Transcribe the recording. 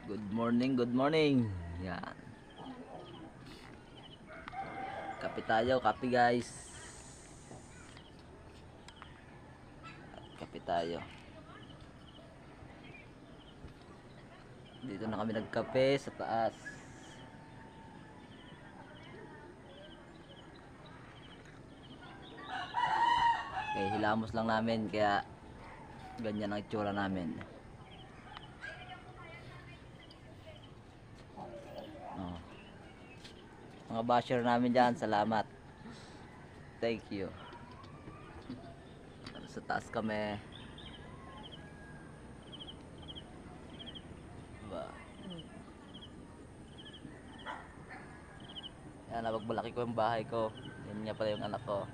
Good morning, good morning. Yan. Kape tayo, kape guys. Kape tayo. Dito na kami nagkape sa taas. Okay, hilamos lang namin kaya ganyan ang itsura namin. Oh. Mga basher namin dyan, salamat. Thank you. Sa taas kami. Ba. Yan, napagmalaki ko yung bahay ko. Yan nga pala yung anak ko.